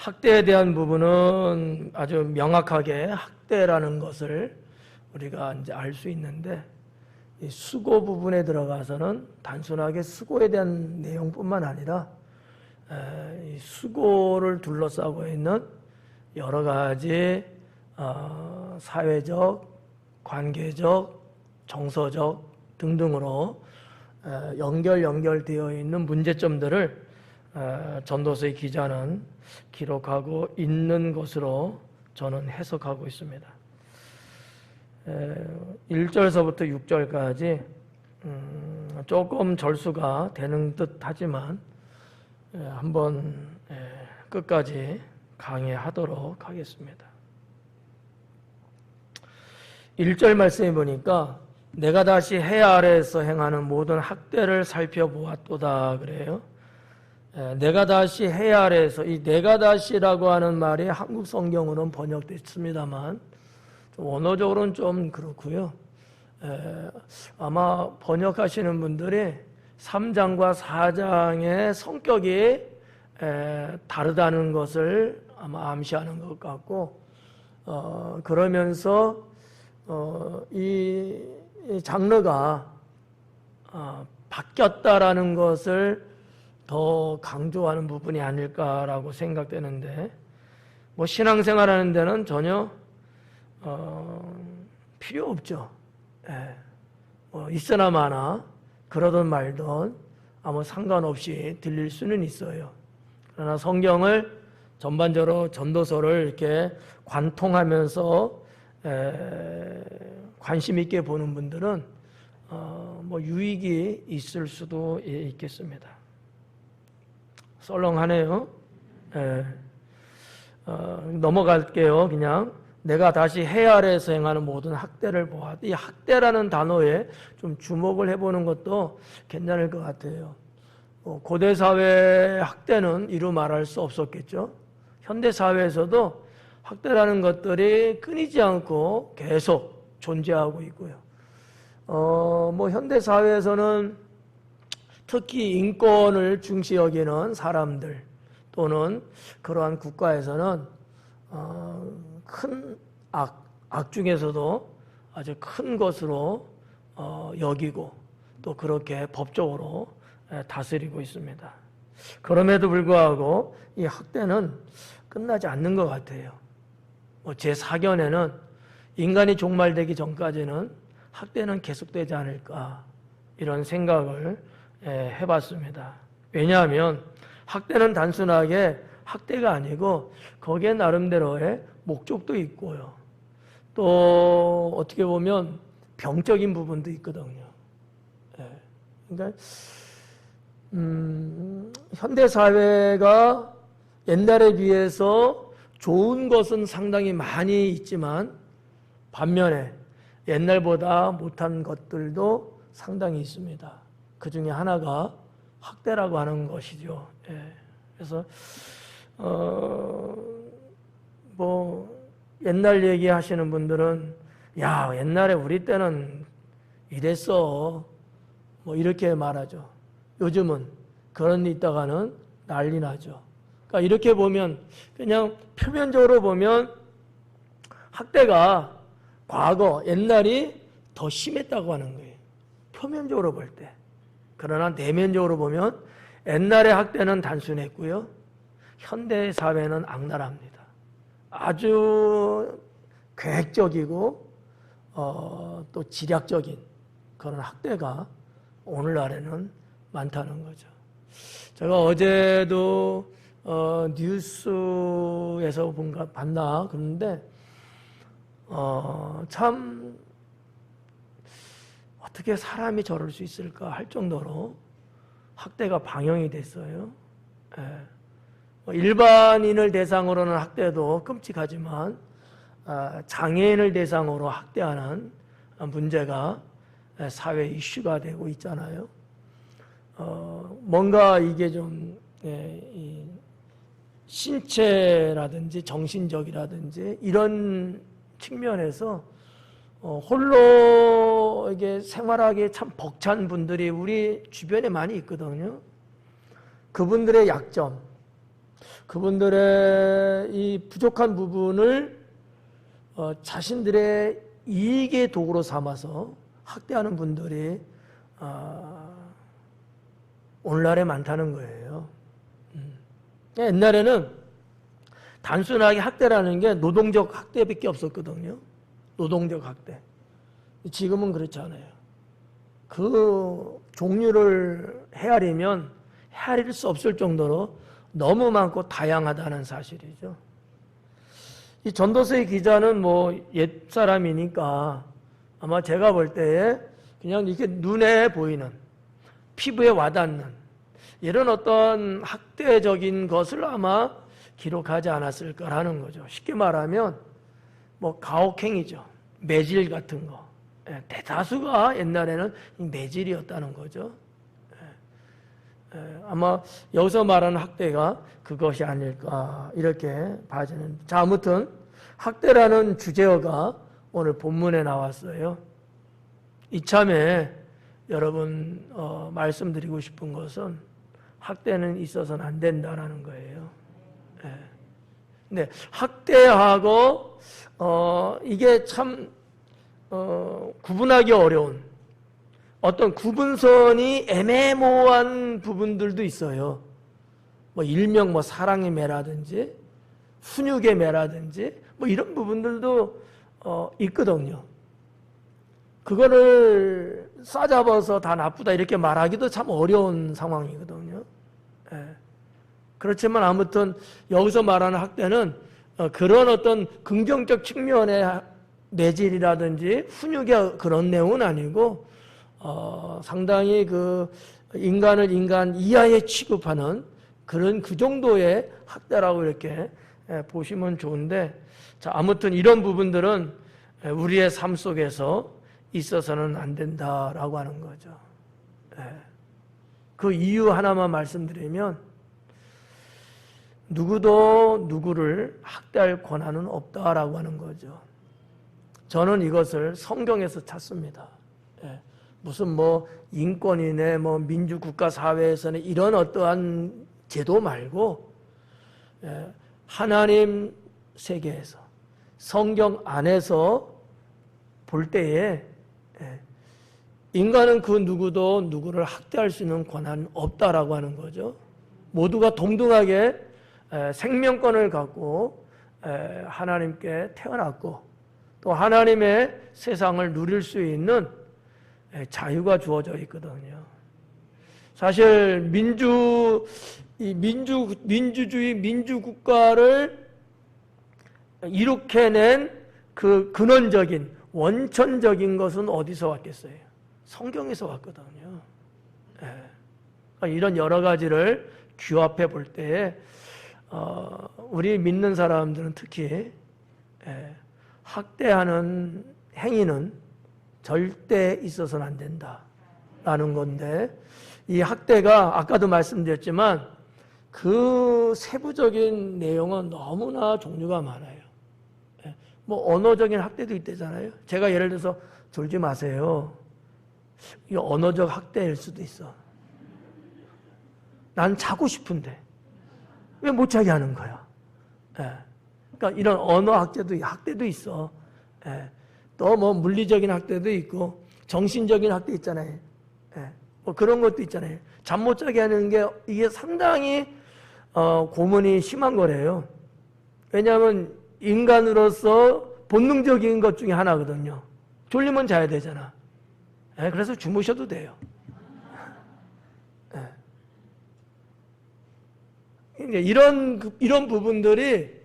학대에 대한 부분은 아주 명확하게 학대라는 것을 우리가 이제 알 수 있는데, 이 수고 부분에 들어가서는 단순하게 수고에 대한 내용뿐만 아니라 이 수고를 둘러싸고 있는 여러 가지 사회적, 관계적, 정서적 등등으로 연결되어 있는 문제점들을 전도서의 기자는 기록하고 있는 것으로 저는 해석하고 있습니다. 1절서부터 6절까지 조금 절수가 되는 듯 하지만 한번 끝까지 강의하도록 하겠습니다. 1절 말씀해 보니까 내가 다시 해 아래에서 행하는 모든 학대를 살펴보았도다 그래요. 내가 다시 해 아래에서, 이 내가 다시라고 하는 말이 한국 성경으로는 번역됐습니다만 원어적으로는 좀 그렇고요. 아마 번역하시는 분들이 3장과 4장의 성격이 다르다는 것을 아마 암시하는 것 같고, 그러면서 이 장르가 바뀌었다라는 것을 더 강조하는 부분이 아닐까라고 생각되는데, 뭐 신앙생활하는 데는 전혀 필요 없죠. 있으나 마나 그러든 말든 아무 상관없이 들릴 수는 있어요. 그러나 성경을 전반적으로 전도서를 이렇게 관통하면서 관심 있게 보는 분들은 뭐 유익이 있을 수도 있겠습니다. 썰렁하네요. 넘어갈게요. 그냥 내가 다시 해 아래에서 행하는 모든 학대를 보아. 이 학대라는 단어에 좀 주목을 해보는 것도 괜찮을 것 같아요. 고대 사회의 학대는 이루 말할 수 없었겠죠. 현대 사회에서도 학대라는 것들이 끊이지 않고 계속 존재하고 있고요. 뭐 현대 사회에서는 특히 인권을 중시 여기는 사람들 또는 그러한 국가에서는 큰 악 중에서도 아주 큰 것으로 여기고 또 그렇게 법적으로 다스리고 있습니다. 그럼에도 불구하고 이 학대는 끝나지 않는 것 같아요. 제 사견에는 인간이 종말되기 전까지는 학대는 계속되지 않을까 이런 생각을 해봤습니다. 왜냐하면 학대는 단순하게 학대가 아니고 거기에 나름대로의 목적도 있고요. 또 어떻게 보면 병적인 부분도 있거든요. 그러니까 현대 사회가 옛날에 비해서 좋은 것은 상당히 많이 있지만 반면에 옛날보다 못한 것들도 상당히 있습니다. 그 중에 하나가 학대라고 하는 것이죠. 그래서 뭐 옛날 얘기하시는 분들은 야 옛날에 우리 때는 이랬어 뭐 이렇게 말하죠. 요즘은 그런 일 있다가는 난리 나죠. 그러니까 이렇게 보면 그냥 표면적으로 보면 학대가 과거 옛날이 더 심했다고 하는 거예요. 표면적으로 볼 때. 그러나 내면적으로 보면 옛날의 학대는 단순했고요. 현대 사회는 악랄합니다. 아주 계획적이고 또 지략적인 그런 학대가 오늘날에는 많다는 거죠. 제가 어제도 뉴스에서 봤나 그런데 참 어떻게 사람이 저럴 수 있을까 할 정도로 학대가 방영이 됐어요. 일반인을 대상으로는 학대도 끔찍하지만 장애인을 대상으로 학대하는 문제가 사회 이슈가 되고 있잖아요. 뭔가 이게 좀 신체라든지 정신적이라든지 이런 측면에서 홀로 이게 생활하기에 참 벅찬 분들이 우리 주변에 많이 있거든요. 그분들의 약점, 그분들의 이 부족한 부분을 자신들의 이익의 도구로 삼아서 학대하는 분들이 오늘날에 많다는 거예요. 옛날에는 단순하게 학대라는 게 노동적 학대밖에 없었거든요. 노동적 학대. 지금은 그렇지 않아요. 그 종류를 헤아리면 헤아릴 수 없을 정도로 너무 많고 다양하다는 사실이죠. 이 전도서의 기자는 뭐 옛사람이니까 아마 제가 볼 때에 그냥 이렇게 눈에 보이는, 피부에 와닿는 이런 어떤 학대적인 것을 아마 기록하지 않았을까라는 거죠. 쉽게 말하면 뭐 가혹행위죠. 매질 같은 거. 대다수가 옛날에는 매질이었다는 거죠. 아마 여기서 말하는 학대가 그것이 아닐까 이렇게 봐지는. 자, 아무튼 학대라는 주제어가 오늘 본문에 나왔어요. 이참에 여러분 말씀드리고 싶은 것은 학대는 있어서는 안 된다라는 거예요. 근데 학대하고 이게 참 구분하기 어려운 어떤 구분선이 애매모호한 부분들도 있어요. 뭐 일명 뭐 사랑의 매라든지 훈육의 매라든지 뭐 이런 부분들도 있거든요. 그거를 싸잡아서 다 나쁘다 이렇게 말하기도 참 어려운 상황이거든요. 그렇지만 아무튼 여기서 말하는 학대는 그런 어떤 긍정적 측면의 매질이라든지 훈육의 그런 내용은 아니고 상당히 그 인간을 인간 이하에 취급하는 그런 그 정도의 학대라고 이렇게 보시면 좋은데, 자, 아무튼 이런 부분들은 우리의 삶 속에서 있어서는 안 된다라고 하는 거죠. 그 이유 하나만 말씀드리면 누구도 누구를 학대할 권한은 없다라고 하는 거죠. 저는 이것을 성경에서 찾습니다. 무슨 뭐 인권이네 뭐 민주국가 사회에서는 이런 어떠한 제도 말고 하나님 세계에서 성경 안에서 볼 때에 인간은 그 누구도 누구를 학대할 수 있는 권한은 없다라고 하는 거죠. 모두가 동등하게 생명권을 갖고 하나님께 태어났고 또 하나님의 세상을 누릴 수 있는 자유가 주어져 있거든요. 사실 민주주의 민주국가를 이룩해낸 그 근원적인 원천적인 것은 어디서 왔겠어요? 성경에서 왔거든요. 이런 여러 가지를 규합해 볼 때에 우리 믿는 사람들은 특히 학대하는 행위는 절대 있어서는 안 된다라는 건데, 이 학대가 아까도 말씀드렸지만 그 세부적인 내용은 너무나 종류가 많아요. 뭐 언어적인 학대도 있대잖아요. 제가 예를 들어서 졸지 마세요. 이 언어적 학대일 수도 있어. 난 자고 싶은데 왜 못 자게 하는 거야? 그러니까 이런 언어 학대도 있어. 또 뭐 물리적인 학대도 있고 정신적인 학대 있잖아요. 뭐 그런 것도 있잖아요. 잠 못 자게 하는 게 이게 상당히 고문이 심한 거래요. 왜냐하면 인간으로서 본능적인 것 중에 하나거든요. 졸리면 자야 되잖아. 그래서 주무셔도 돼요. 이런 부분들이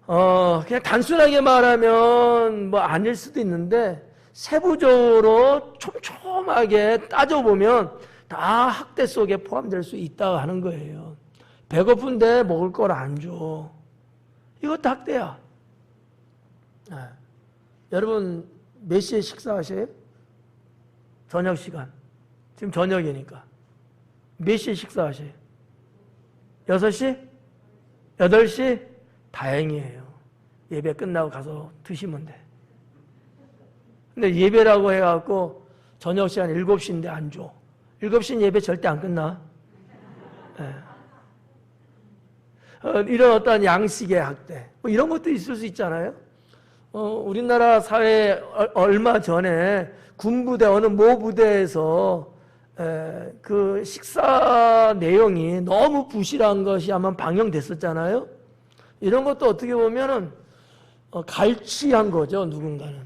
그냥 단순하게 말하면 뭐 아닐 수도 있는데 세부적으로 촘촘하게 따져보면 다 학대 속에 포함될 수 있다고 하는 거예요. 배고픈데 먹을 걸 안 줘. 이것도 학대야. 여러분 몇 시에 식사하세요? 저녁 시간. 지금 저녁이니까. 몇 시에 식사하세요? 6시? 8시? 다행이에요. 예배 끝나고 가서 드시면 돼. 근데 예배라고 해갖고 저녁 시간 7시인데 안 줘. 7시는 예배 절대 안 끝나. 이런 어떤 양식의 학대, 뭐 이런 것도 있을 수 있잖아요. 우리나라 사회에 얼마 전에 군부대 어느 모 부대에서 그 식사 내용이 너무 부실한 것이 아마 방영됐었잖아요. 이런 것도 어떻게 보면은 갈취한 거죠. 누군가는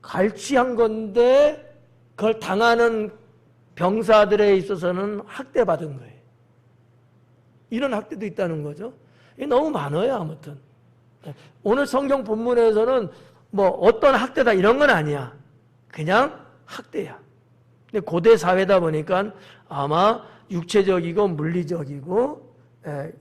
갈취한 건데 그걸 당하는 병사들에 있어서는 학대받은 거예요. 이런 학대도 있다는 거죠. 이게 너무 많아요. 아무튼 오늘 성경 본문에서는 뭐 어떤 학대다 이런 건 아니야. 그냥 학대야. 근데 고대 사회다 보니까 아마 육체적이고 물리적이고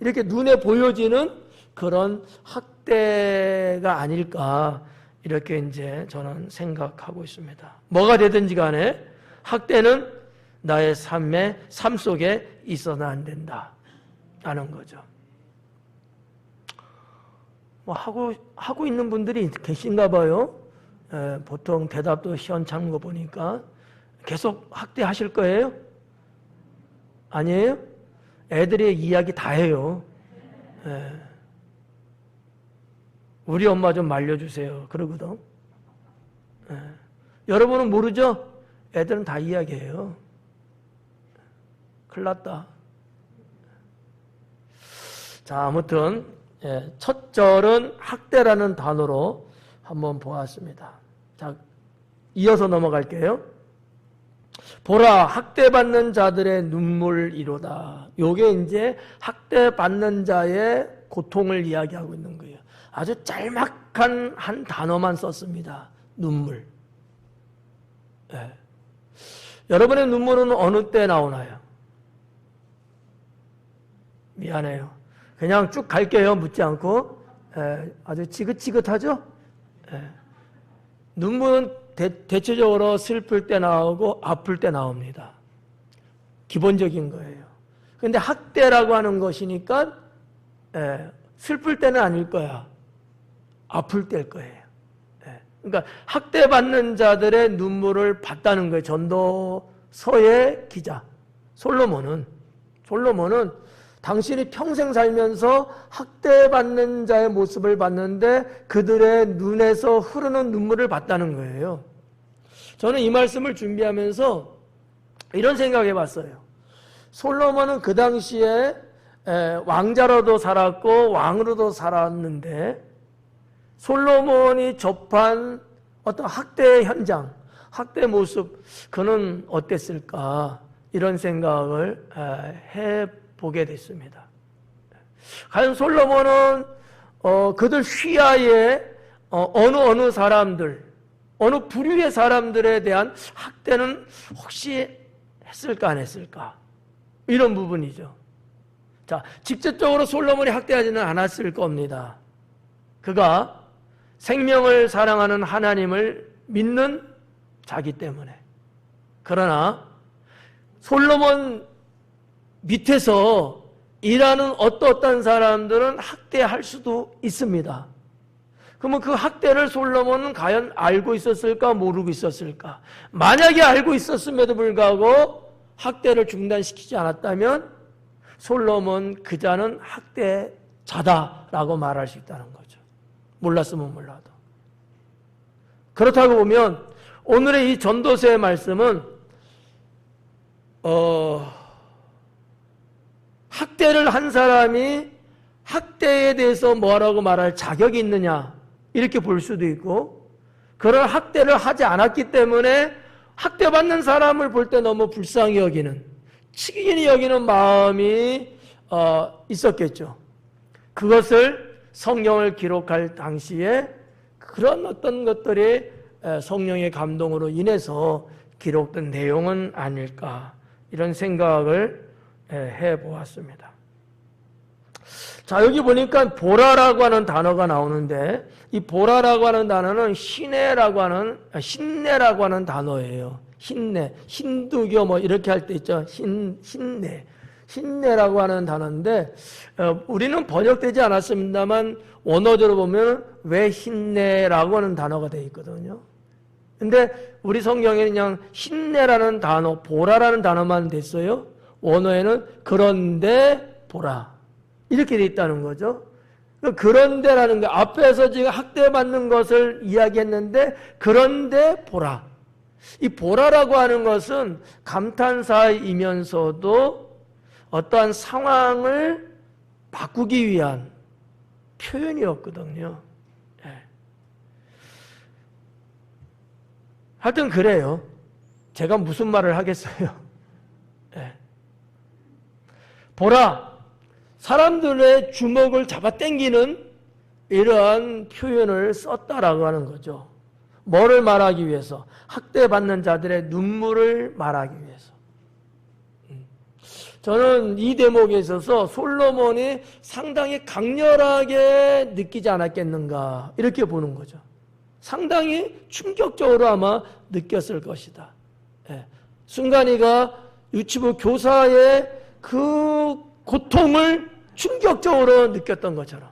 이렇게 눈에 보여지는 그런 학대가 아닐까 이렇게 이제 저는 생각하고 있습니다. 뭐가 되든지 간에 학대는 나의 삶 속에 있어서는 안 된다 라는 거죠. 뭐 하고 있는 분들이 계신가 봐요. 보통 대답도 시원찮은 거 보니까. 계속 학대하실 거예요? 아니에요? 애들의 이야기 다 해요. 우리 엄마 좀 말려주세요. 그러거든. 여러분은 모르죠? 애들은 다 이야기해요. 큰일 났다. 자, 아무튼 첫 절은 학대라는 단어로 한번 보았습니다. 자, 이어서 넘어갈게요. 보라, 학대받는 자들의 눈물이로다. 요게 이제 학대받는 자의 고통을 이야기하고 있는 거예요. 아주 짤막한 한 단어만 썼습니다. 눈물. 여러분의 눈물은 어느 때 나오나요? 미안해요. 그냥 쭉 갈게요. 묻지 않고. 아주 지긋지긋하죠? 눈물은 대체적으로 슬플 때 나오고 아플 때 나옵니다. 기본적인 거예요. 그런데 학대라고 하는 것이니까 슬플 때는 아닐 거야. 아플 때일 거예요. 그러니까 학대받는 자들의 눈물을 봤다는 거예요. 전도서의 기자 솔로몬은 당신이 평생 살면서 학대받는 자의 모습을 봤는데 그들의 눈에서 흐르는 눈물을 봤다는 거예요. 저는 이 말씀을 준비하면서 이런 생각을 해봤어요. 솔로몬은 그 당시에 왕자로도 살았고 왕으로도 살았는데 솔로몬이 접한 어떤 학대의 현장, 학대 모습, 그는 어땠을까? 이런 생각을 해보게 됐습니다. 과연 솔로몬은 그들 휘하에 어느 사람들, 어느 부류의 사람들에 대한 학대는 혹시 했을까 안 했을까? 이런 부분이죠. 자, 직접적으로 솔로몬이 학대하지는 않았을 겁니다. 그가 생명을 사랑하는 하나님을 믿는 자기 때문에. 그러나 솔로몬 밑에서 일하는 어떤 사람들은 학대할 수도 있습니다. 그러면 그 학대를 솔로몬은 과연 알고 있었을까 모르고 있었을까? 만약에 알고 있었음에도 불구하고 학대를 중단시키지 않았다면 솔로몬 그자는 학대자다라고 말할 수 있다는 거죠. 몰랐으면 몰라도. 그렇다고 보면 오늘의 이 전도서의 말씀은 학대를 한 사람이 학대에 대해서 뭐라고 말할 자격이 있느냐 이렇게 볼 수도 있고, 그런 학대를 하지 않았기 때문에 학대받는 사람을 볼 때 너무 불쌍히 여기는, 치기니 여기는 마음이 있었겠죠. 그것을 성경을 기록할 당시에 그런 어떤 것들이 성령의 감동으로 인해서 기록된 내용은 아닐까, 이런 생각을 해보았습니다. 자, 여기 보니까 보라라고 하는 단어가 나오는데, 이 보라라고 하는 단어는 신내라고 하는 단어예요. 신내, 힌두교 뭐 이렇게 할 때 있죠. 신내라고 하는 단어인데, 우리는 번역되지 않았습니다만 원어적으로 보면 왜 신내라고 하는 단어가 되어 있거든요. 근데 우리 성경에는 그냥 신내라는 단어, 보라라는 단어만 됐어요. 원어에는 그런데 보라, 이렇게 돼 있다는 거죠. 그런데라는 거, 앞에서 지금 학대받는 것을 이야기했는데 그런데 보라. 이 보라라고 하는 것은 감탄사이면서도 어떠한 상황을 바꾸기 위한 표현이었거든요. 네. 하여튼 그래요. 제가 무슨 말을 하겠어요. 네. 보라, 사람들의 주목을 잡아당기는 이러한 표현을 썼다라고 하는 거죠. 뭐를 말하기 위해서? 학대받는 자들의 눈물을 말하기 위해서. 저는 이 대목에 있어서 솔로몬이 상당히 강렬하게 느끼지 않았겠는가 이렇게 보는 거죠. 상당히 충격적으로 아마 느꼈을 것이다. 예. 순간이가 유치부 교사의 그 고통을 충격적으로 느꼈던 것처럼.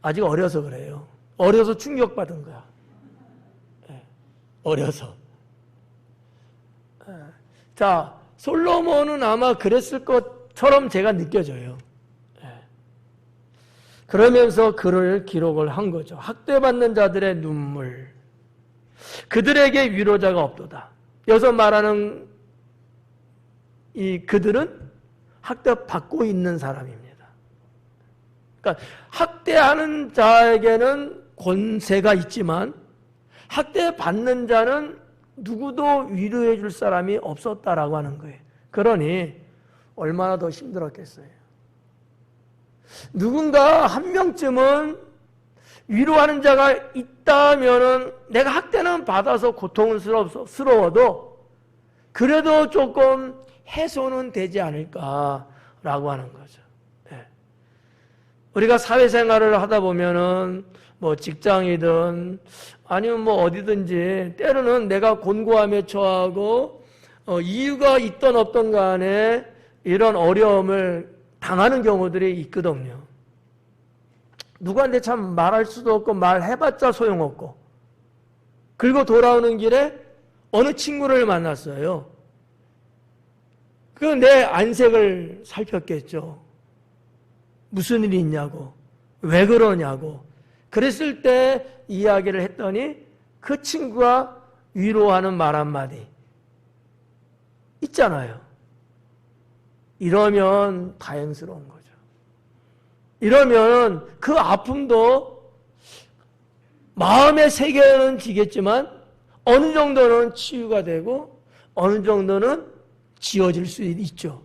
아직 어려서 그래요. 어려서 충격받은 거야. 예. 어려서. 자, 솔로몬은 아마 그랬을 것처럼 제가 느껴져요. 그러면서 글을 기록을 한 거죠. 학대받는 자들의 눈물. 그들에게 위로자가 없도다. 여기서 말하는 이 그들은 학대받고 있는 사람입니다. 그러니까 학대하는 자에게는 권세가 있지만 학대받는 자는 누구도 위로해 줄 사람이 없었다라고 하는 거예요. 그러니 얼마나 더 힘들었겠어요. 누군가 한 명쯤은 위로하는 자가 있다면은 내가 학대는 받아서 고통스러워도 그래도 조금 해소는 되지 않을까라고 하는 거죠. 네. 우리가 사회생활을 하다 보면은 뭐 직장이든 아니면 뭐 어디든지 때로는 내가 곤고함에 처하고 이유가 있던 없던 간에 이런 어려움을 당하는 경우들이 있거든요. 누구한테 참 말할 수도 없고 말해봤자 소용없고 그리고 돌아오는 길에 어느 친구를 만났어요. 그 내 안색을 살폈겠죠. 무슨 일이 있냐고 왜 그러냐고 그랬을 때 이야기를 했더니 그 친구가 위로하는 말 한마디 있잖아요. 이러면 다행스러운 거죠. 이러면 그 아픔도 마음의 세계는 지겠지만 어느 정도는 치유가 되고 어느 정도는 지워질 수 있죠.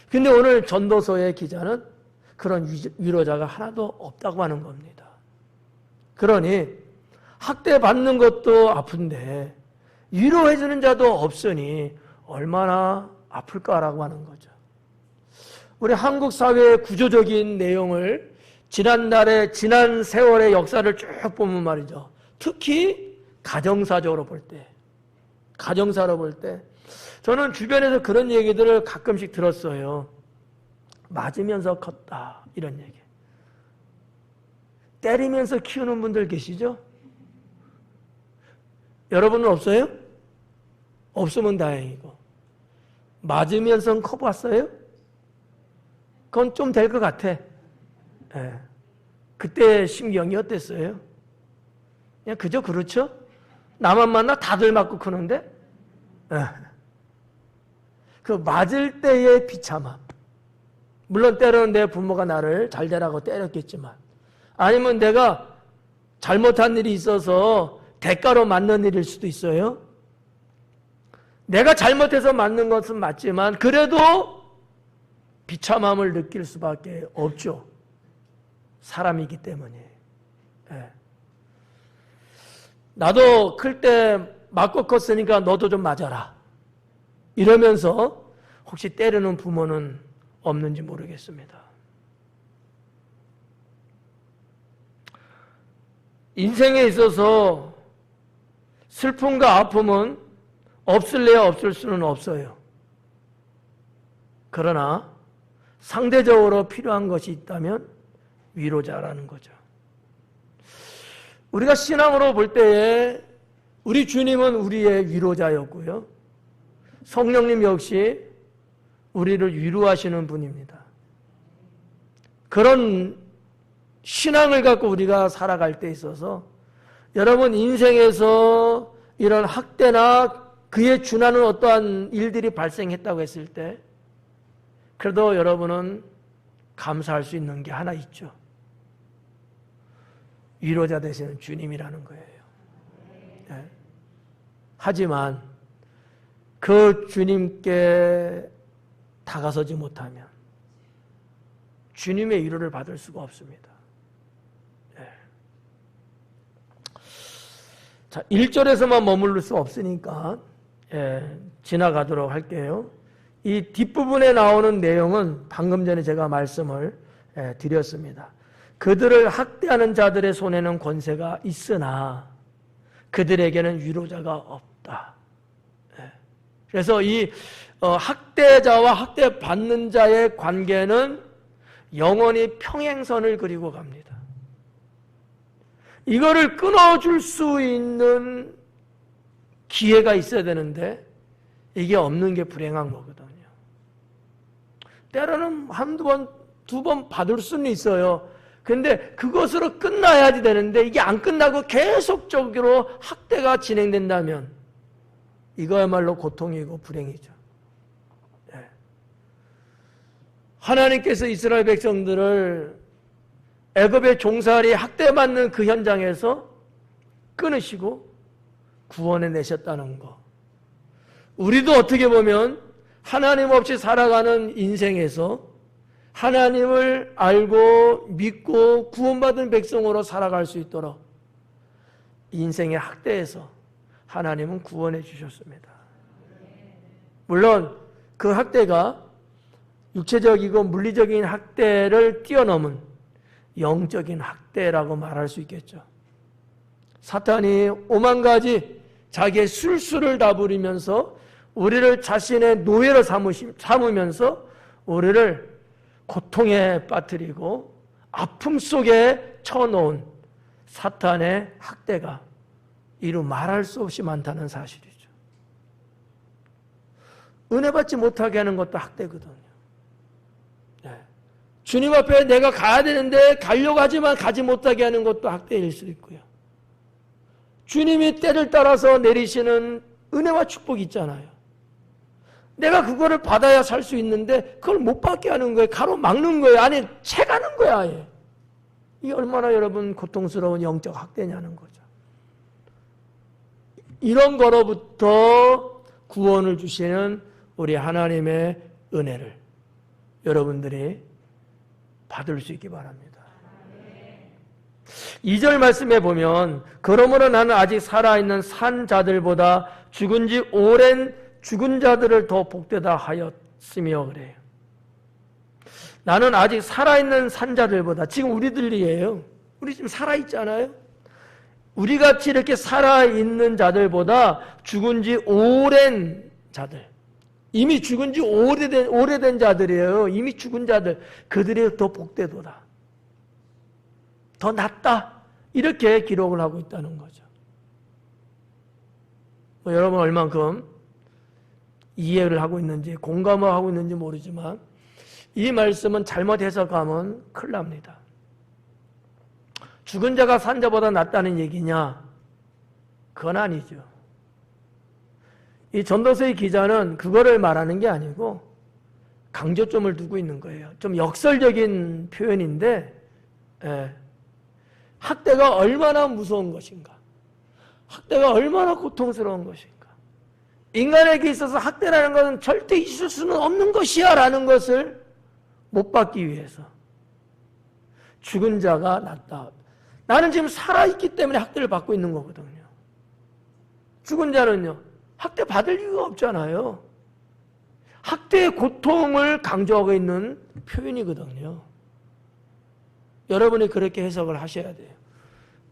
근데 오늘 전도서의 기자는 그런 위로자가 하나도 없다고 하는 겁니다. 그러니 학대받는 것도 아픈데 위로해주는 자도 없으니 얼마나 아플까라고 하는 거죠. 우리 한국 사회의 구조적인 내용을 지난 세월의 역사를 쭉 보면 말이죠. 특히 가정사로 볼 때 저는 주변에서 그런 얘기들을 가끔씩 들었어요. 맞으면서 컸다 이런 얘기. 때리면서 키우는 분들 계시죠? 여러분은 없어요? 없으면 다행이고. 맞으면서 커봤어요? 그건 좀 될 것 같아. 네. 그때 심경이 어땠어요? 그냥 그저 그렇죠? 나만 만나 다들 맞고 크는데? 네. 그 맞을 때의 비참함. 물론 때로는 내 부모가 나를 잘 되라고 때렸겠지만 아니면 내가 잘못한 일이 있어서 대가로 맞는 일일 수도 있어요. 내가 잘못해서 맞는 것은 맞지만 그래도 비참함을 느낄 수밖에 없죠. 사람이기 때문에. 네. 나도 클 때 맞고 컸으니까 너도 좀 맞아라. 이러면서 혹시 때리는 부모는 없는지 모르겠습니다. 인생에 있어서 슬픔과 아픔은 없을래야 없을 수는 없어요. 그러나 상대적으로 필요한 것이 있다면 위로자라는 거죠. 우리가 신앙으로 볼 때에 우리 주님은 우리의 위로자였고요. 성령님 역시 우리를 위로하시는 분입니다. 그런 신앙을 갖고 우리가 살아갈 때 있어서 여러분 인생에서 이런 학대나 그에 준하는 어떠한 일들이 발생했다고 했을 때 그래도 여러분은 감사할 수 있는 게 하나 있죠. 위로자 되시는 주님이라는 거예요. 네. 하지만 그 주님께 다가서지 못하면 주님의 위로를 받을 수가 없습니다. 네. 자, 1절에서만 머무를 수 없으니까 지나가도록 할게요. 이 뒷부분에 나오는 내용은 방금 전에 제가 말씀을 드렸습니다. 그들을 학대하는 자들의 손에는 권세가 있으나 그들에게는 위로자가 없다. 그래서 이 학대자와 학대받는 자의 관계는 영원히 평행선을 그리고 갑니다. 이거를 끊어줄 수 있는 기회가 있어야 되는데 이게 없는 게 불행한 거거든요. 때로는 한두 번, 두 번 받을 수는 있어요. 근데 그것으로 끝나야지 되는데 이게 안 끝나고 계속적으로 학대가 진행된다면 이거야말로 고통이고 불행이죠. 네. 하나님께서 이스라엘 백성들을 애굽의 종살이 학대받는 그 현장에서 끊으시고 구원해 내셨다는 거. 우리도 어떻게 보면 하나님 없이 살아가는 인생에서 하나님을 알고 믿고 구원받은 백성으로 살아갈 수 있도록 인생의 학대에서 하나님은 구원해 주셨습니다. 물론 그 학대가 육체적이고 물리적인 학대를 뛰어넘은 영적인 학대라고 말할 수 있겠죠. 사탄이 오만 가지 자기의 술수를 다 부리면서 우리를 자신의 노예로 삼으면서 우리를 고통에 빠뜨리고 아픔 속에 쳐놓은 사탄의 학대가 이루 말할 수 없이 많다는 사실이죠. 은혜 받지 못하게 하는 것도 학대거든요. 네. 주님 앞에 내가 가야 되는데 가려고 하지만 가지 못하게 하는 것도 학대일 수 있고요. 주님이 때를 따라서 내리시는 은혜와 축복이 있잖아요. 내가 그거를 받아야 살 수 있는데 그걸 못 받게 하는 거예요. 가로막는 거예요. 아니 채가는 거야 아예. 이게 얼마나 여러분 고통스러운 영적 학대냐는 거죠. 이런 거로부터 구원을 주시는 우리 하나님의 은혜를 여러분들이 받을 수 있기 바랍니다. 2절 말씀에 보면 그러므로 나는 아직 살아있는 산 자들보다 죽은 지 오랜 죽은 자들을 더 복되다 하였으며 그래요. 나는 아직 살아있는 산자들보다 지금 우리들이에요. 우리 지금 살아있잖아요. 우리같이 이렇게 살아있는 자들보다 죽은 지 오랜 자들, 이미 죽은 지 오래된 자들이에요. 이미 죽은 자들, 그들이 더 복되도다, 더 낫다, 이렇게 기록을 하고 있다는 거죠. 여러분 얼만큼 이해를 하고 있는지 공감을 하고 있는지 모르지만 이 말씀은 잘못 해석하면 큰일 납니다. 죽은 자가 산 자보다 낫다는 얘기냐? 그건 아니죠. 이 전도서의 기자는 그거를 말하는 게 아니고 강조점을 두고 있는 거예요. 좀 역설적인 표현인데 학대가 얼마나 무서운 것인가, 학대가 얼마나 고통스러운 것인가, 인간에게 있어서 학대라는 것은 절대 있을 수는 없는 것이야 라는 것을 못 받기 위해서 죽은 자가 낫다. 나는 지금 살아있기 때문에 학대를 받고 있는 거거든요. 죽은 자는요, 학대 받을 이유가 없잖아요. 학대의 고통을 강조하고 있는 표현이거든요. 여러분이 그렇게 해석을 하셔야 돼요.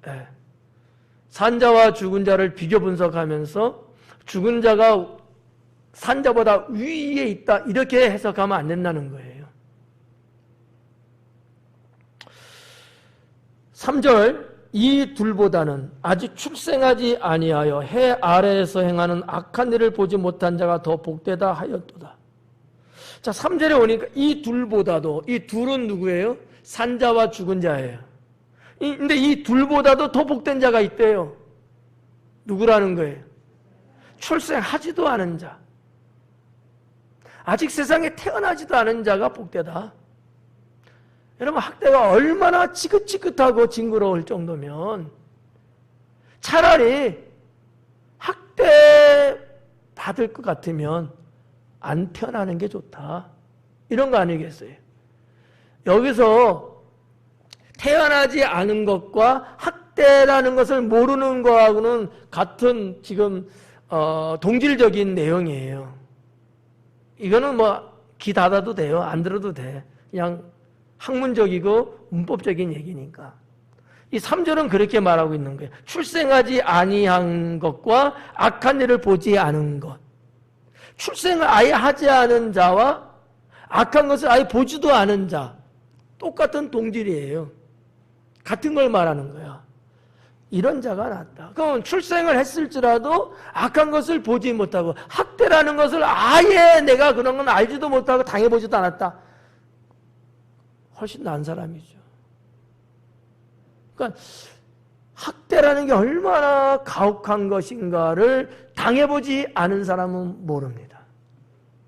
네. 산자와 죽은 자를 비교 분석하면서 죽은 자가 산자보다 위에 있다, 이렇게 해석하면 안 된다는 거예요. 3절, 이 둘보다는 아직 출생하지 아니하여 해 아래에서 행하는 악한 일을 보지 못한 자가 더 복되다 하였도다. 자, 3절에 오니까 이 둘보다도, 이 둘은 누구예요? 산자와 죽은 자예요. 근데 이 둘보다도 더 복된 자가 있대요. 누구라는 거예요? 출생하지도 않은 자. 아직 세상에 태어나지도 않은 자가 복되다. 여러분, 학대가 얼마나 지긋지긋하고 징그러울 정도면 차라리 학대 받을 것 같으면 안 태어나는 게 좋다. 이런 거 아니겠어요? 여기서 태어나지 않은 것과 학대라는 것을 모르는 거하고는 같은 지금 동질적인 내용이에요. 이거는 뭐 귀 닫아도 돼요. 안 들어도 돼. 그냥 학문적이고 문법적인 얘기니까. 이 3절은 그렇게 말하고 있는 거예요. 출생하지 아니한 것과 악한 일을 보지 않은 것. 출생을 아예 하지 않은 자와 악한 것을 아예 보지도 않은 자. 똑같은 동질이에요. 같은 걸 말하는 거야. 이런 자가 낫다. 그럼 출생을 했을지라도 악한 것을 보지 못하고 학대라는 것을 아예 내가 그런 건 알지도 못하고 당해보지도 않았다. 훨씬 나은 사람이죠. 그러니까 학대라는 게 얼마나 가혹한 것인가를 당해보지 않은 사람은 모릅니다.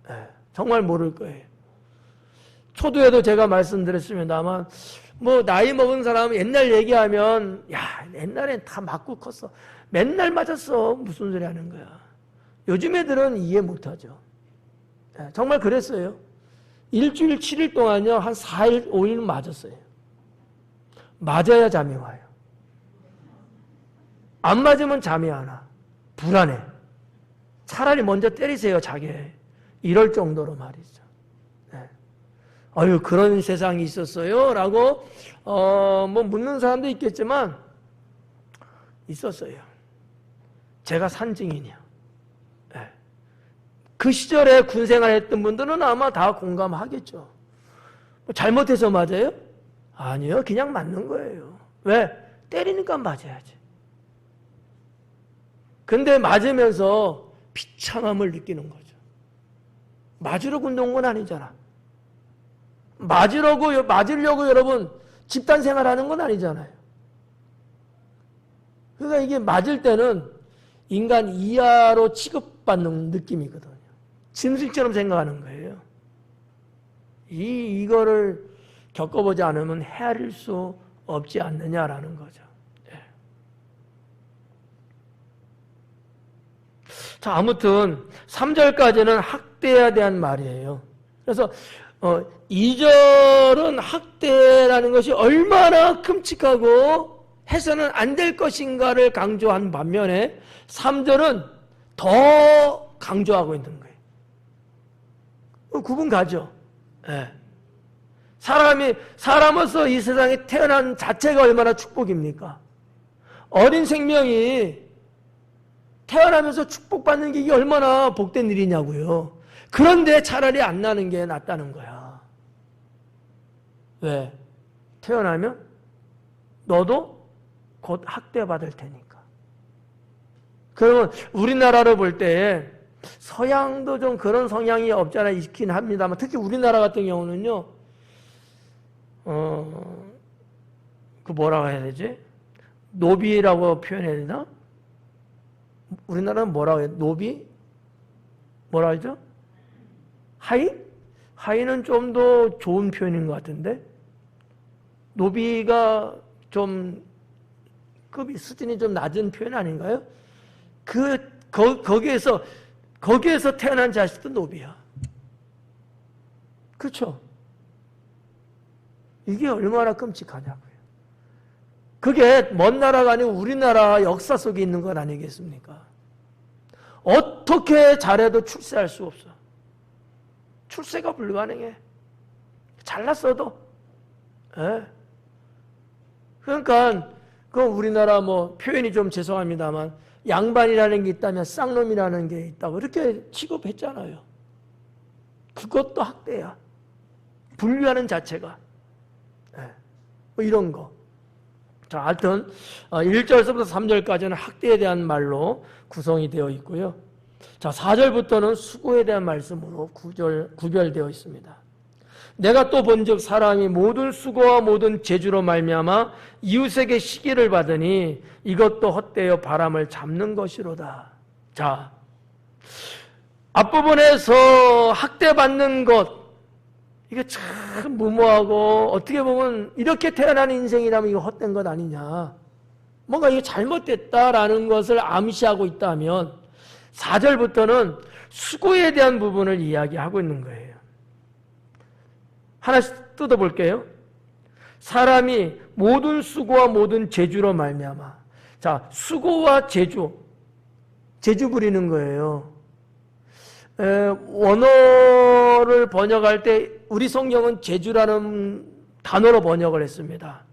네, 정말 모를 거예요. 초두에도 제가 말씀드렸습니다만 뭐 나이 먹은 사람은 옛날 얘기하면 야 옛날엔 다 맞고 컸어. 맨날 맞았어. 무슨 소리 하는 거야. 요즘 애들은 이해 못하죠. 네, 정말 그랬어요. 일주일 7일 동안요 한 4일 5일 맞았어요. 맞아야 잠이 와요. 안 맞으면 잠이 안 와. 불안해. 차라리 먼저 때리세요 자기. 이럴 정도로 말이죠. 네. 아유 그런 세상이 있었어요? 라고 뭐 묻는 사람도 있겠지만 있었어요. 제가 산증인이야. 네. 그 시절에 군생활 했던 분들은 아마 다 공감하겠죠. 뭐 잘못해서 맞아요? 아니요. 그냥 맞는 거예요. 왜? 때리니까 맞아야지. 근데 맞으면서 비참함을 느끼는 거죠. 맞으려고 운동한 건 아니잖아. 맞으려고 여러분 집단 생활하는 건 아니잖아요. 그러니까 이게 맞을 때는 인간 이하로 취급받는 느낌이거든요. 짐승처럼 생각하는 거예요. 이거를 겪어보지 않으면 헤아릴 수 없지 않느냐라는 거죠. 네. 자, 아무튼 3절까지는 학대에 대한 말이에요. 그래서 2절은 학대라는 것이 얼마나 끔찍하고 해서는 안 될 것인가를 강조한 반면에 3절은 더 강조하고 있는 거예요. 구분 가죠. 네. 사람으로서 이 세상에 태어난 자체가 얼마나 축복입니까? 어린 생명이 태어나면서 축복받는 게 이게 얼마나 복된 일이냐고요. 그런데 차라리 안 나는 게 낫다는 거야. 왜? 태어나면 너도 곧 학대받을 테니까. 그러면 우리나라로 볼 때 서양도 좀 그런 성향이 없잖아 있긴 합니다만 특히 우리나라 같은 경우는요. 그 뭐라고 해야 되지? 노비라고 표현해야 되나? 우리나라는 뭐라고 해요? 노비? 뭐라 하죠? 하인? 하인은 좀 더 좋은 표현인 것 같은데? 노비가 좀 급이 수준이 좀 낮은 표현 아닌가요? 거기에서 태어난 자식도 노비야. 그렇죠? 이게 얼마나 끔찍하냐고요. 그게 먼 나라가 아니고 우리나라 역사 속에 있는 건 아니겠습니까? 어떻게 잘해도 출세할 수 없어. 출세가 불가능해. 잘났어도. 예. 그러니까 그 우리나라 뭐 표현이 좀 죄송합니다만 양반이라는 게 있다면 쌍놈이라는 게 있다고 이렇게 취급했잖아요. 그것도 학대야. 분류하는 자체가. 뭐 이런 거. 자, 하여튼 1절서부터 3절까지는 학대에 대한 말로 구성이 되어 있고요. 자, 4절부터는 수고에 대한 말씀으로 구별되어 있습니다. 내가 또 본즉 사람이 모든 수고와 모든 재주로 말미암아 이웃에게 시기를 받으니 이것도 헛되어 바람을 잡는 것이로다. 자, 앞부분에서 학대받는 것, 이게 참 무모하고 어떻게 보면 이렇게 태어난 인생이라면 이거 헛된 것 아니냐, 뭔가 이게 잘못됐다라는 것을 암시하고 있다면 4절부터는 수고에 대한 부분을 이야기하고 있는 거예요. 하나씩 뜯어볼게요. 사람이 모든 수고와 모든 재주로 말미암아. 자, 수고와 재주 부리는 거예요. 원어를 번역할 때 우리 성경은 재주라는 단어로 번역을 했습니다.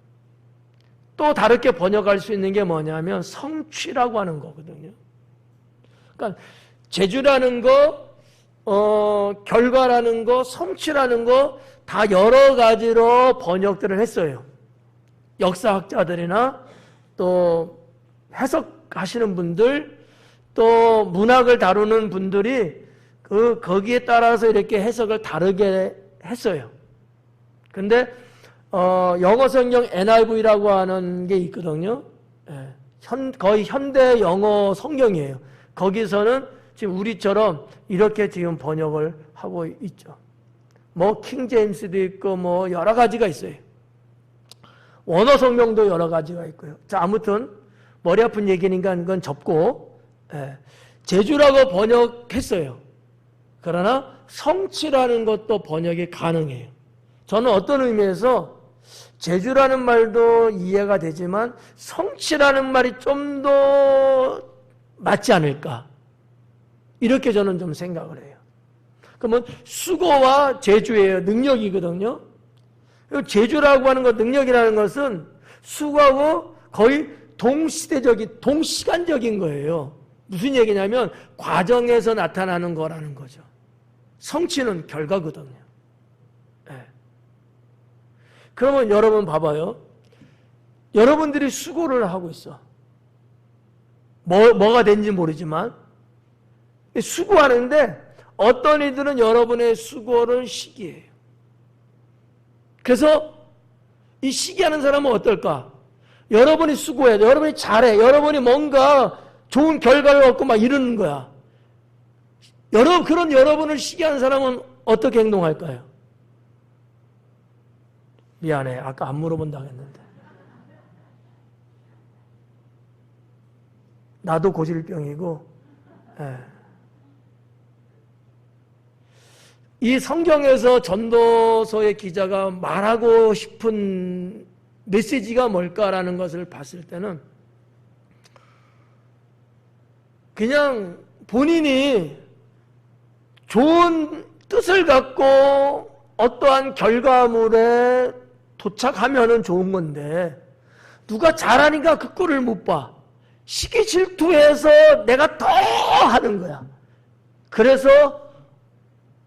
또 다르게 번역할 수 있는 게 뭐냐면 성취라고 하는 거거든요. 그러니까 재주라는 거, 결과라는 거, 성취라는 거 다 여러 가지로 번역들을 했어요. 역사학자들이나 또 해석하시는 분들, 또 문학을 다루는 분들이 거기에 따라서 이렇게 해석을 다르게 했어요. 근데 영어 성경 NIV라고 하는 게 있거든요. 거의 현대 영어 성경이에요. 거기서는 지금 우리처럼 이렇게 지금 번역을 하고 있죠. 뭐 킹제임스도 있고 뭐 여러 가지가 있어요. 원어 성경도 여러 가지가 있고요. 자, 아무튼 머리 아픈 얘기니까 이건 접고, 재주라고 번역했어요. 그러나 성취라는 것도 번역이 가능해요. 저는 어떤 의미에서 재주라는 말도 이해가 되지만 성취라는 말이 좀 더 맞지 않을까, 이렇게 저는 좀 생각을 해요. 그러면 수고와 재주예요. 능력이거든요. 재주라고 하는 것, 능력이라는 것은 수고하고 거의 동시간적인 거예요. 무슨 얘기냐면 과정에서 나타나는 거라는 거죠. 성취는 결과거든요. 네. 그러면 여러분 봐봐요. 여러분들이 수고를 하고 있어. 뭐가 된지 모르지만 수고하는데 어떤 이들은 여러분의 수고를 시기해요. 그래서 이 시기하는 사람은 어떨까? 여러분이 수고해, 여러분이 잘해, 여러분이 뭔가 좋은 결과를 얻고 막 이러는 거야. 그런 여러분을 시기하는 사람은 어떻게 행동할까요? 미안해, 아까 안 물어본다고 했는데. 나도 고질병이고, 이 성경에서 전도서의 기자가 말하고 싶은 메시지가 뭘까라는 것을 봤을 때는 그냥 본인이 좋은 뜻을 갖고 어떠한 결과물에 도착하면은 좋은 건데 누가 잘하니까 그 꼴을 못 봐. 시기 질투해서 내가 더 하는 거야. 그래서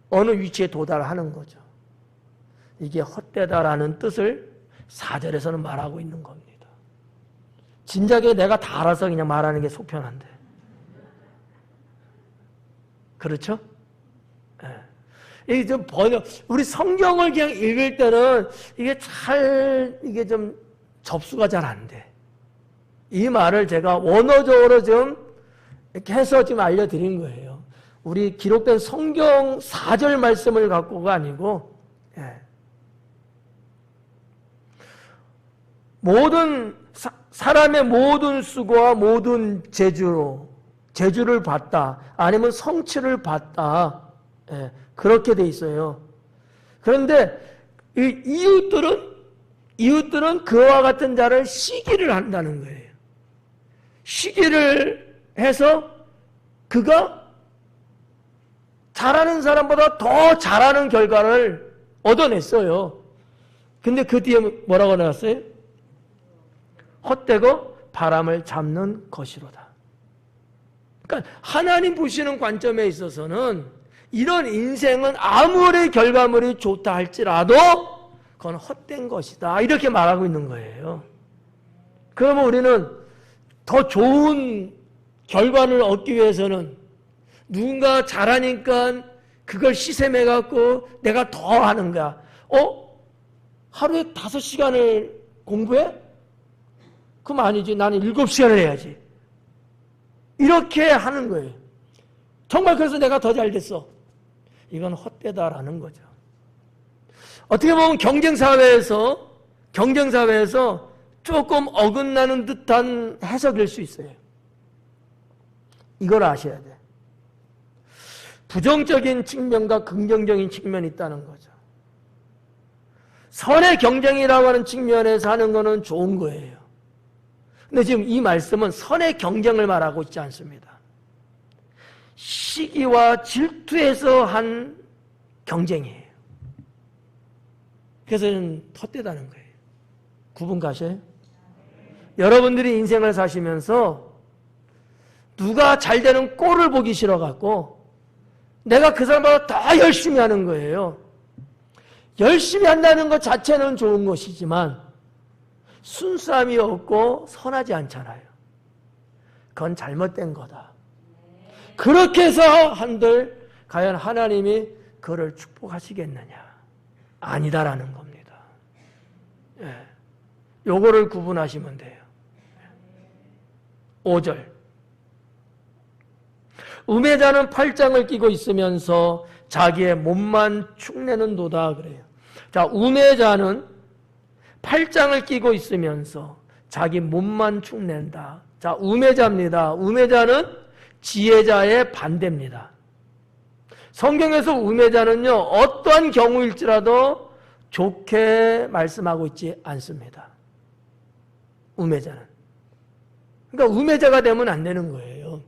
어느 위치에 도달하는 거죠. 이게 헛되다라는 뜻을 4절에서는 말하고 있는 겁니다. 진작에 내가 다 알아서 그냥 말하는 게 속편한데. 그렇죠? 이게 좀 우리 성경을 그냥 읽을 때는 이게 좀 접수가 잘 안 돼. 이 말을 제가 원어적으로 좀 이렇게 해서 지금 알려드린 거예요. 우리 기록된 성경 4절 말씀을 갖고가 아니고, 사람의 모든 수고와 모든 재주를 받다, 아니면 성취를 받다, 그렇게 돼 있어요. 그런데 이 이웃들은 그와 같은 자를 시기를 한다는 거예요. 시기를 해서 그가 잘하는 사람보다 더 잘하는 결과를 얻어냈어요. 근데 그 뒤에 뭐라고 나왔어요? 헛되고 바람을 잡는 것이로다. 그러니까 하나님 보시는 관점에 있어서는 이런 인생은 아무리 결과물이 좋다 할지라도 그건 헛된 것이다, 이렇게 말하고 있는 거예요. 그러면 우리는 더 좋은 결과를 얻기 위해서는 누군가 잘하니까 그걸 시샘해갖고 내가 더 하는 거야. 하루에 5시간을 공부해? 그럼 아니지. 나는 7시간을 해야지. 이렇게 하는 거예요. 정말 그래서 내가 더 잘 됐어. 이건 헛되다라는 거죠. 어떻게 보면 경쟁사회에서 조금 어긋나는 듯한 해석일 수 있어요. 이걸 아셔야 돼. 부정적인 측면과 긍정적인 측면이 있다는 거죠. 선의 경쟁이라고 하는 측면에서 하는 거는 좋은 거예요. 근데 지금 이 말씀은 선의 경쟁을 말하고 있지 않습니다. 시기와 질투에서 한 경쟁이에요. 그래서 저는 헛되다는 거예요. 구분 가셔요? 여러분들이 인생을 사시면서 누가 잘 되는 꼴을 보기 싫어갖고 내가 그 사람보다 더 열심히 하는 거예요. 열심히 한다는 것 자체는 좋은 것이지만 순수함이 없고 선하지 않잖아요. 그건 잘못된 거다. 그렇게 해서 한들 과연 하나님이 그를 축복하시겠느냐? 아니다라는 겁니다. 예. 요거를 구분하시면 돼요. 5절. 우매자는 팔짱을 끼고 있으면서 자기의 몸만 축내는도다 그래요. 자, 우매자는 팔짱을 끼고 있으면서 자기 몸만 축낸다. 자, 우매자입니다. 우매자는 지혜자의 반대입니다. 성경에서 우매자는요, 어떠한 경우일지라도 좋게 말씀하고 있지 않습니다. 우매자는. 그러니까 우매자가 되면 안 되는 거예요.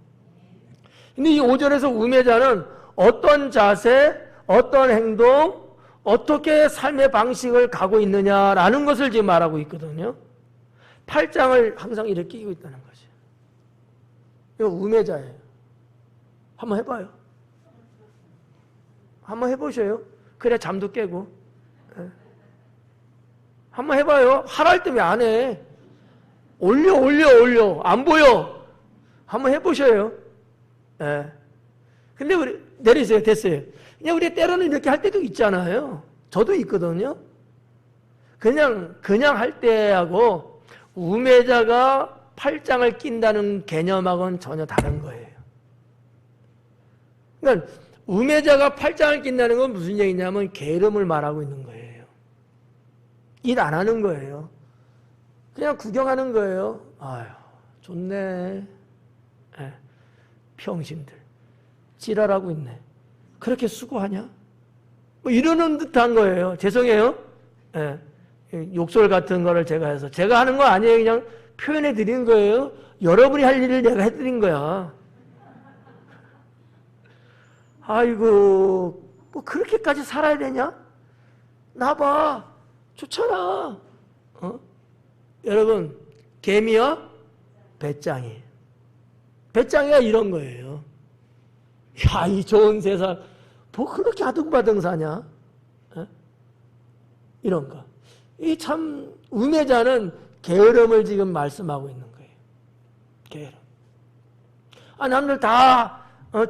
근데 이 5절에서 우매자는 어떤 자세, 어떤 행동, 어떻게 삶의 방식을 가고 있느냐라는 것을 지금 말하고 있거든요. 팔짱을 항상 이렇게 끼고 있다는 거죠. 이거 우매자예요. 한번 해봐요. 한번 해보셔요. 그래 잠도 깨고. 한번 해봐요. 하랄 때 왜 안 해? 올려. 안 보여. 한번 해보셔요. 예. 근데 우리, 내리세요. 됐어요. 그냥 우리 때로는 이렇게 할 때도 있잖아요. 저도 있거든요. 그냥 할 때하고 우매자가 팔짱을 낀다는 개념하고는 전혀 다른 거예요. 그러니까 우매자가 팔짱을 낀다는 건 무슨 얘기냐면 게으름을 말하고 있는 거예요. 일 안 하는 거예요. 그냥 구경하는 거예요. 아유, 좋네. 예. 평신들. 지랄하고 있네. 그렇게 수고하냐? 뭐 이러는 듯한 거예요. 죄송해요. 예. 욕설 같은 거를 제가 해서. 제가 하는 거 아니에요. 그냥 표현해 드린 거예요. 여러분이 할 일을 내가 해드린 거야. 아이고, 뭐 그렇게까지 살아야 되냐? 나봐. 좋잖아. 여러분, 개미와 배짱이. 배짱이가 이런 거예요. 야, 이 좋은 세상, 뭐 그렇게 아등바등 사냐? 이런 거. 이 참, 우매자는 게으름을 지금 말씀하고 있는 거예요. 게으름. 남들 다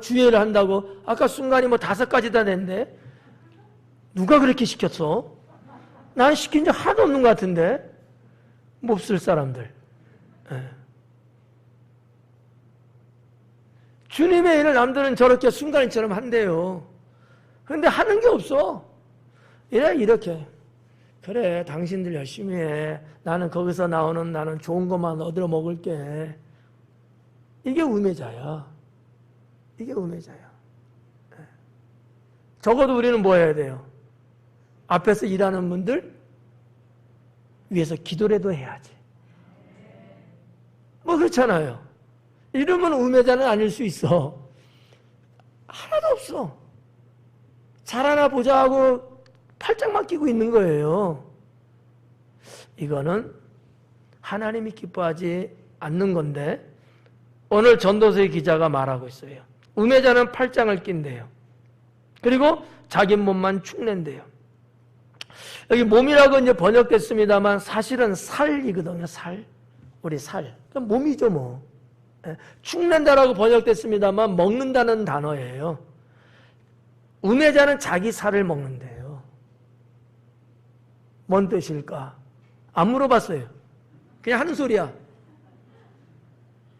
주의를 한다고. 아까 순간이 뭐 5가지다 냈는데, 누가 그렇게 시켰어? 난 시킨 적 하나도 없는 것 같은데, 몹쓸 사람들. 주님의 일을 남들은 저렇게 순간이처럼 한대요. 그런데 하는 게 없어. 이렇게. 그래, 당신들 열심히 해. 나는 거기서 나는 좋은 것만 얻어 먹을게. 이게 우매자야. 이게 우매자야. 적어도 우리는 뭐 해야 돼요? 앞에서 일하는 분들 위해서 기도라도 해야지. 뭐 그렇잖아요. 이러면 우매자는 아닐 수 있어. 하나도 없어. 잘하나 보자 하고 팔짱만 끼고 있는 거예요. 이거는 하나님이 기뻐하지 않는 건데 오늘 전도서의 기자가 말하고 있어요. 우매자는 팔짱을 낀대요. 그리고 자기 몸만 축낸대요. 여기 몸이라고 이제 번역됐습니다만 사실은 살이거든요. 살. 우리 살. 그러니까 몸이죠, 뭐. 축낸다라고 번역됐습니다만 먹는다는 단어예요. 우매자는 자기 살을 먹는데요. 뭔 뜻일까? 안 물어봤어요. 그냥 하는 소리야.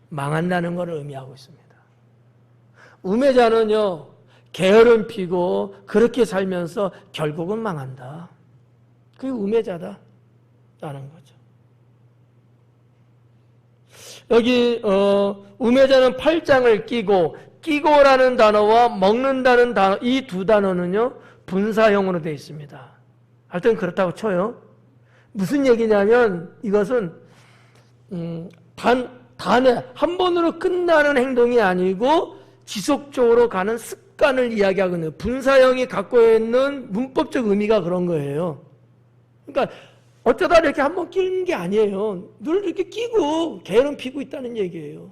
망한다는 것을 의미하고 있습니다. 우매자는요, 게으름 피고 그렇게 살면서 결국은 망한다. 그게 우매자다 라는 거죠. 여기 우매자는 팔짱을 끼고라는 단어와 먹는다는 단어, 이 두 단어는요 분사형으로 되어 있습니다. 하여튼 그렇다고 쳐요. 무슨 얘기냐면 이것은 단에 한 번으로 끝나는 행동이 아니고 지속적으로 가는 습관을 이야기하거든요. 분사형이 갖고 있는 문법적 의미가 그런 거예요. 그러니까 어쩌다 이렇게 한번 끼는 게 아니에요. 늘 이렇게 끼고 게으름 피고 있다는 얘기예요.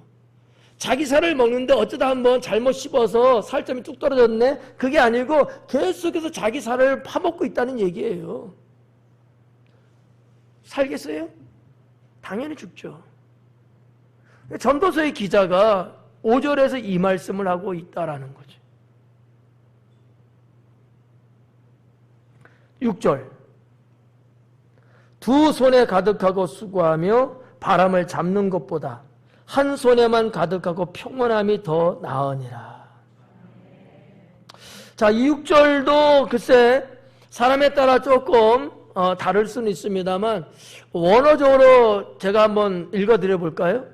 자기 살을 먹는데 어쩌다 한번 잘못 씹어서 살점이 뚝 떨어졌네? 그게 아니고 계속해서 자기 살을 파먹고 있다는 얘기예요. 살겠어요? 당연히 죽죠. 전도서의 기자가 5절에서 이 말씀을 하고 있다라는 거죠. 6절. 두 손에 가득하고 수고하며 바람을 잡는 것보다 한 손에만 가득하고 평온함이 더 나으니라. 자, 이 6절도 글쎄 사람에 따라 조금 다를 수는 있습니다만 원어적으로 제가 한번 읽어드려 볼까요?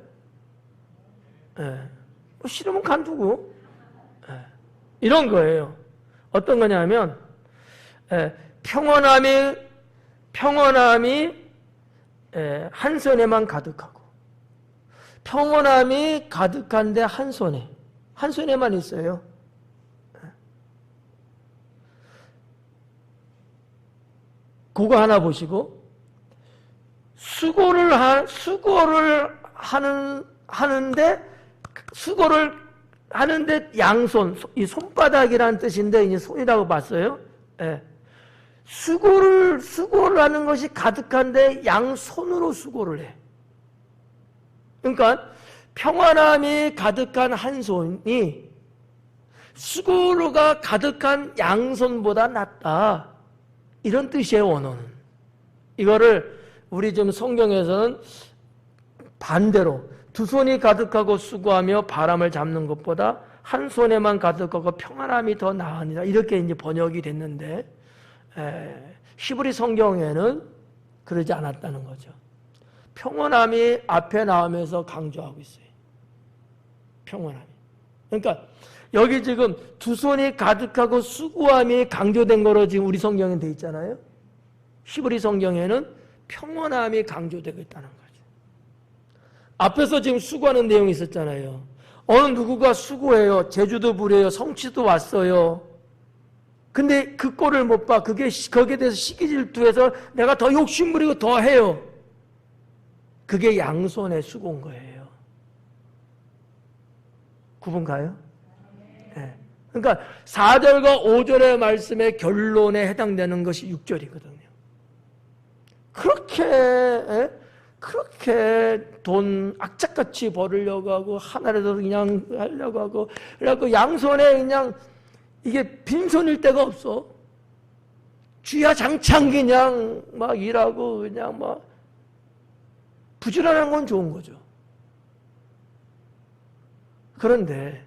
싫으면 간두고 이런 거예요. 어떤 거냐면 평온함이 한 손에만 가득하고 평온함이 가득한데 한 손에만 있어요. 그거 하나 보시고 수고를 하는데 양손, 이 손바닥이라는 뜻인데 이제 손이라고 봤어요. 수고를 하는 것이 가득한데 양손으로 수고를 해. 그러니까 평안함이 가득한 한 손이 수고가 가득한 양손보다 낫다. 이런 뜻이에요, 원어는. 이거를 우리 지금 성경에서는 반대로 두 손이 가득하고 수고하며 바람을 잡는 것보다 한 손에만 가득하고 평안함이 더 나으니라. 이렇게 이제 번역이 됐는데 히브리 성경에는 그러지 않았다는 거죠. 평온함이 앞에 나오면서 강조하고 있어요. 평온함이. 그러니까 여기 지금 두 손이 가득하고 수고함이 강조된 거로 지금 우리 성경에 돼 있잖아요. 히브리 성경에는 평온함이 강조되고 있다는 거죠. 앞에서 지금 수고하는 내용이 있었잖아요. 어느 누구가 수고해요. 제주도 부려요. 성취도 왔어요. 근데 그 꼴을 못 봐. 거기에 대해서 시기질투해서 내가 더 욕심부리고 더 해요. 그게 양손의 수고인 거예요. 구분 가요? 네. 그러니까 4절과 5절의 말씀의 결론에 해당되는 것이 6절이거든요. 그렇게 돈 악착같이 벌으려고 하고 하나라도 그냥 하려고 하고 그래갖고 양손에 그냥 이게 빈손일 데가 없어. 쥐야장창 그냥 막 일하고 그냥 막 부지런한 건 좋은 거죠. 그런데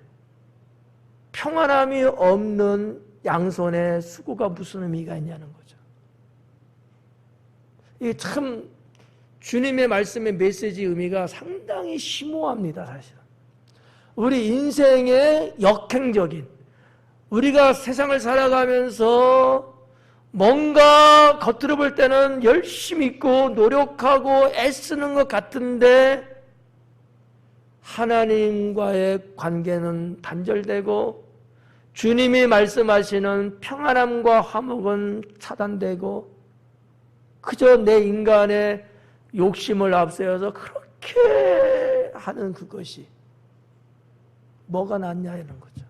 평안함이 없는 양손의 수고가 무슨 의미가 있냐는 거죠. 이게 참 주님의 말씀의 메시지 의미가 상당히 심오합니다, 사실. 우리 인생의 역행적인, 우리가 세상을 살아가면서 뭔가 겉으로 볼 때는 열심히 있고 노력하고 애쓰는 것 같은데 하나님과의 관계는 단절되고 주님이 말씀하시는 평안함과 화목은 차단되고 그저 내 인간의 욕심을 앞세워서 그렇게 하는 그것이 뭐가 낫냐는 거죠.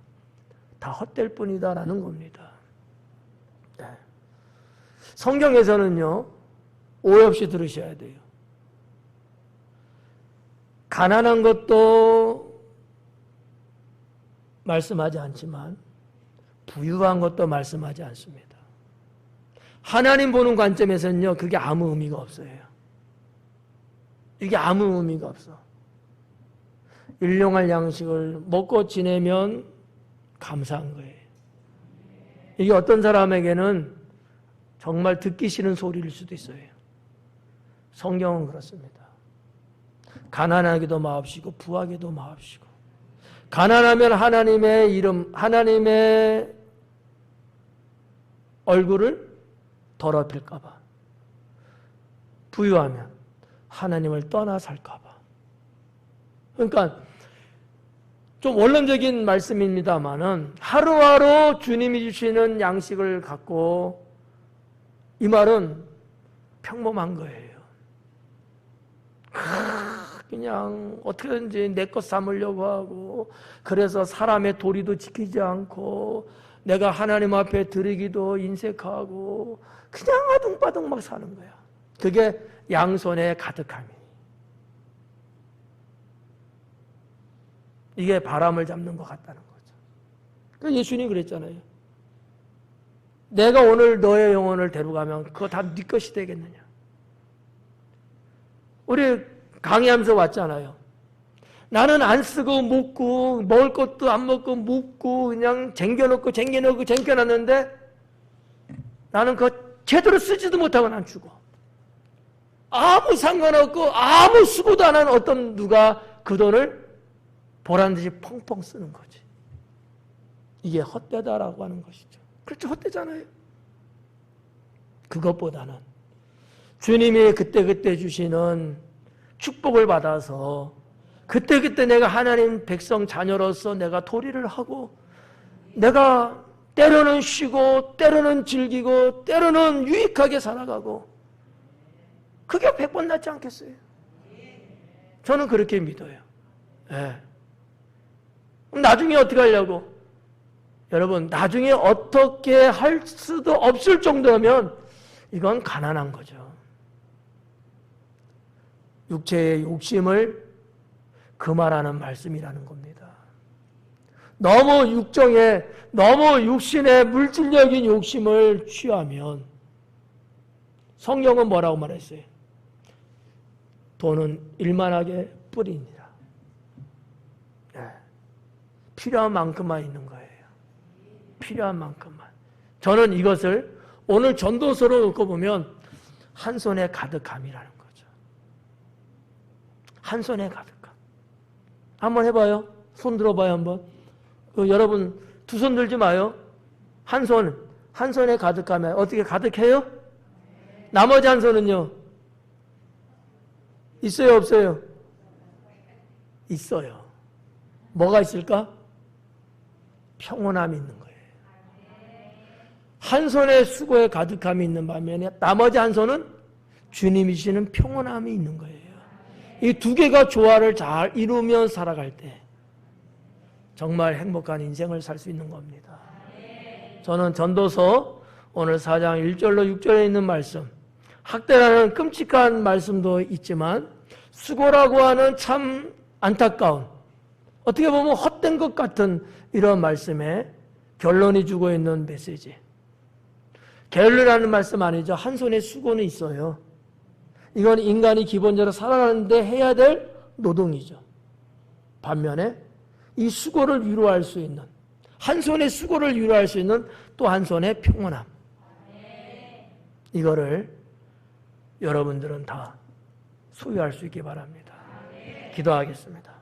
다 헛될 뿐이다라는 겁니다. 네. 성경에서는요, 오해 없이 들으셔야 돼요. 가난한 것도 말씀하지 않지만 부유한 것도 말씀하지 않습니다. 하나님 보는 관점에서는요, 그게 아무 의미가 없어요. 이게 아무 의미가 없어. 일용할 양식을 먹고 지내면 감사한 거예요. 이게 어떤 사람에게는 정말 듣기 싫은 소리일 수도 있어요. 성경은 그렇습니다. 가난하기도 마옵시고 부하기도 마옵시고. 가난하면 하나님의 이름, 하나님의 얼굴을 더럽힐까 봐. 부유하면 하나님을 떠나 살까 봐. 그러니까 좀 원론적인 말씀입니다만은 하루하루 주님이 주시는 양식을 갖고, 이 말은 평범한 거예요. 그냥 어떻게든지 내 것 삼으려고 하고, 그래서 사람의 도리도 지키지 않고 내가 하나님 앞에 드리기도 인색하고 그냥 아둥바둥 막 사는 거야. 그게 양손에 가득함이. 이게 바람을 잡는 것 같다는 거죠. 그러니까 예수님이 그랬잖아요. 내가 오늘 너의 영혼을 데려가면 그거 다 네 것이 되겠느냐. 우리 강의하면서 왔잖아요. 나는 안 쓰고 묻고 먹을 것도 안 먹고 묻고 그냥 쟁겨놓고 쟁겨놨는데 나는 그거 제대로 쓰지도 못하고 난 죽어. 아무 상관없고 아무 수고도 안 하는 어떤 누가 그 돈을 보란듯이 펑펑 쓰는 거지. 이게 헛되다라고 하는 것이죠. 그렇죠. 헛되잖아요. 그것보다는 주님이 그때그때 주시는 축복을 받아서 그때그때 내가 하나님 백성 자녀로서 내가 도리를 하고, 내가 때로는 쉬고 때로는 즐기고 때로는 유익하게 살아가고, 그게 100번 낫지 않겠어요? 저는 그렇게 믿어요. 네. 그럼 나중에 어떻게 하려고? 여러분, 나중에 어떻게 할 수도 없을 정도면 이건 가난한 거죠. 육체의 욕심을 금하라는 말씀이라는 겁니다. 너무 육정에, 너무 육신의 물질적인 욕심을 취하면 성경은 뭐라고 말했어요? 돈은 일만하게 뿌리니라. 네. 필요한 만큼만 있는 거예요. 필요한 만큼만. 저는 이것을 오늘 전도서로 놓고 보면 한 손에 가득함이라는 거죠. 한 손에 가득함. 한번 해봐요. 손 들어봐요, 한번. 여러분, 두 손 들지 마요. 한 손에 가득하면 어떻게 가득해요? 나머지 한 손은요? 있어요, 없어요? 있어요. 뭐가 있을까? 평온함이 있는 거예요. 한 손에 수고에 가득함이 있는 반면에 나머지 한 손은 주님이 주시는 평온함이 있는 거예요. 이 두 개가 조화를 잘 이루며 살아갈 때 정말 행복한 인생을 살 수 있는 겁니다. 저는 전도서 오늘 4장 1절로 6절에 있는 말씀, 학대라는 끔찍한 말씀도 있지만 수고라고 하는 참 안타까운, 어떻게 보면 헛된 것 같은 이런 말씀에 결론이 주고 있는 메시지. 게을르라는 말씀 아니죠. 한 손에 수고는 있어요. 이건 인간이 기본적으로 살아가는데 해야 될 노동이죠. 반면에 이 수고를 위로할 수 있는, 한 손의 수고를 위로할 수 있는 또 한 손의 평온함. 이거를 여러분들은 다 소유할 수 있기 바랍니다. 기도하겠습니다.